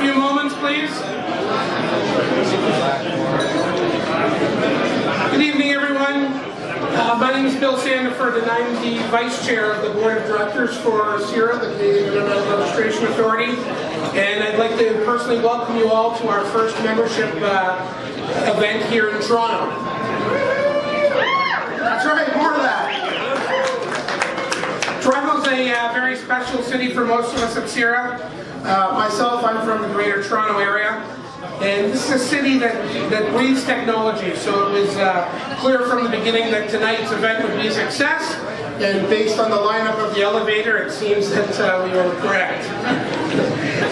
few moments, please. Good evening, everyone. My name is Bill Sandiford, and I'm the Vice Chair of the Board of Directors for CIRA, the Canadian Internet Registration Authority. And I'd like to personally welcome you all to our first membership event here in Toronto. That's right, more of that. Toronto's a very special city for most of us at CIRA. Myself, I'm from the Greater Toronto area. And this is a city that breathes technology, so it was clear from the beginning that tonight's event would be a success, and based on the lineup of the elevator, it seems that we were correct.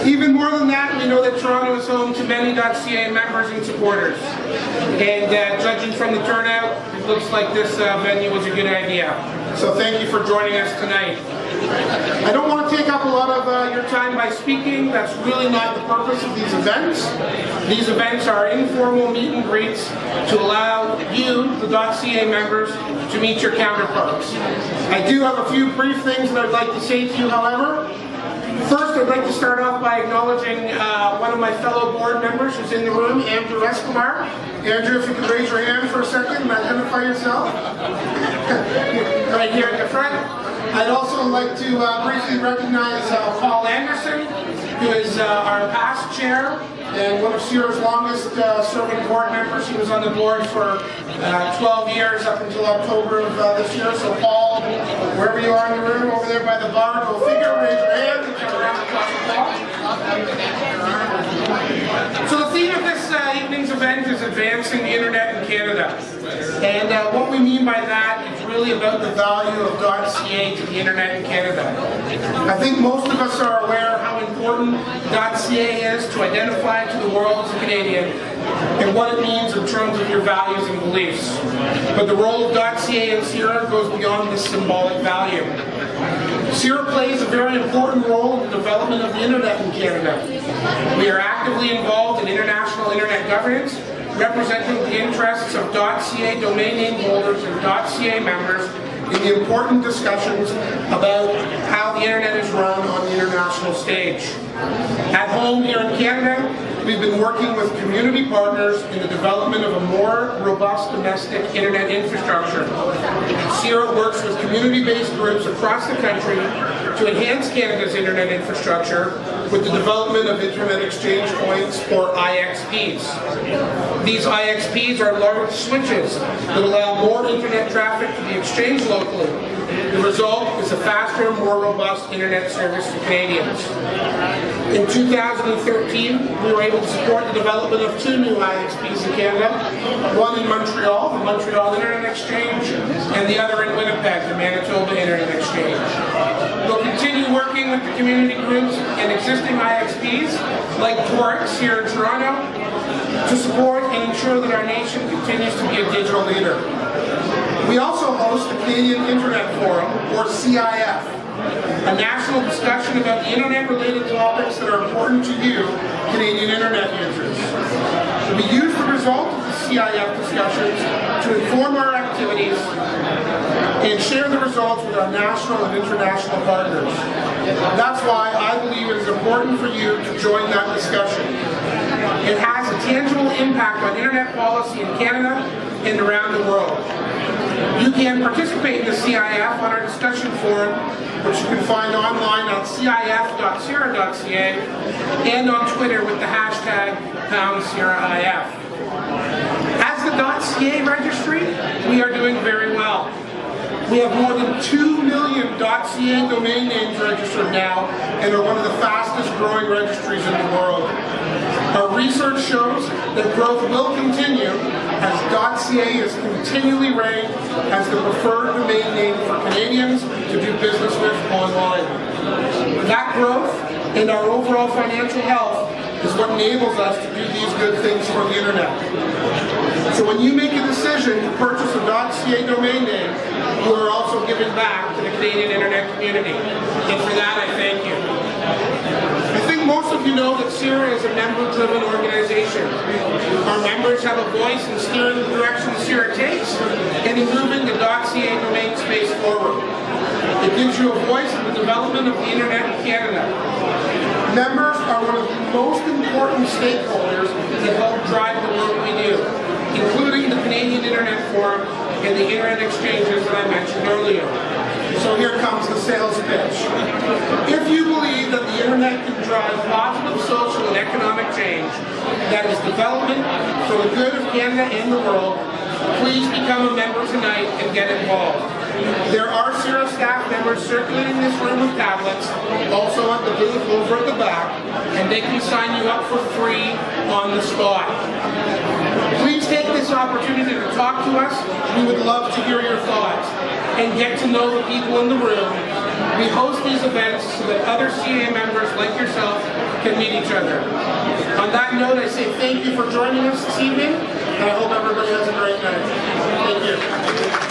Even more than that, we know that Toronto is home to many .ca members and supporters, and judging from the turnout, it looks like this venue was a good idea. So thank you for joining us tonight. I don't want to take up a lot of your time by speaking. That's really not the purpose of these events. These events are informal meet and greets to allow you, the .ca members, to meet your counterparts. I do have a few brief things that I'd like to say to you, however. First, I'd like to start off by acknowledging one of my fellow board members who's in the room, Andrew Escobar. Andrew, if you could raise your hand for a second and identify yourself. Right here at the front. I'd also like to briefly recognize Paul Anderson, who is our past chair and one of CIRA's longest serving board members. He was on the board for 12 years up until October of this year. So Paul, wherever you are in the room, over there by the bar, go figure, raise your hand. So the theme of this evening's event is advancing the internet in Canada. And what we mean by that is really about the value of .ca to the internet in Canada. I think most of us are aware how important .ca is to identify to the world as a Canadian and what it means in terms of your values and beliefs. But the role of .ca in CIRA goes beyond this symbolic value. CIRA plays a very important role in the development of the internet in Canada. We are actively involved in international internet governance, representing the interests of .ca domain name holders and .ca members in the important discussions about how the internet is run on the international stage. At home here in Canada, we've been working with community partners in the development of a more robust domestic internet infrastructure. CIRA works with community-based groups across the country to enhance Canada's internet infrastructure with the development of Internet Exchange Points, or IXPs. These IXPs are large switches that allow more internet traffic to be exchanged locally. The result is a faster, more robust internet service to Canadians. In 2013, we were able to support the development of 2 new IXPs in Canada, one in Montreal, the Montreal Internet Exchange, and the other in Winnipeg, the Manitoba Internet Exchange. We'll continue working with the community groups and existing IXPs, like Torx here in Toronto, to support and ensure that our nation continues to be a digital leader. We also host the Canadian Internet Forum, or CIF, a national discussion about internet-related topics that are important to you, Canadian internet users. We use the result of the CIF discussions to inform our activities and share the results with our national and international partners. That's why I believe it is important for you to join that discussion. It has a tangible impact on internet policy in Canada and around the world. You can participate in the CIF on our discussion forum, which you can find online on cif.cira.ca and on Twitter with the hashtag #CIRAIF. As the .ca registry, we are doing very well. We have more than 2 million .ca domain names registered now and are one of the fastest growing registries in the world. Our research shows that growth will continue as .ca is continually ranked as the preferred domain name for Canadians to do business with online. That growth and our overall financial health is what enables us to do these good things for the internet. So when you make a decision to purchase a .ca domain name, you are also giving back to the Canadian internet community. And for that, I thank you. I think most of you know that CIRA is a member-driven organization. Our members have a voice in steering the direction CIRA takes and in moving the .ca domain space forward. It gives you a voice in the development of the internet in Canada. Members are one of the most important stakeholders that help drive the work we do, including the Canadian Internet Forum and the Internet exchanges that I mentioned earlier. So here comes the sales pitch. If you believe that the Internet can drive positive social and economic change that is development for the good of Canada and the world, please become a member tonight and get involved. There are CIRA staff members circulating this room with tablets, also at the booth over at the back, and they can sign you up for free on the spot. Please take this opportunity to talk to us. We would love to hear your thoughts and get to know the people in the room. We host these events so that other CA members like yourself can meet each other. On that note, I say thank you for joining us this evening, and I hope everybody has a great night. Thank you.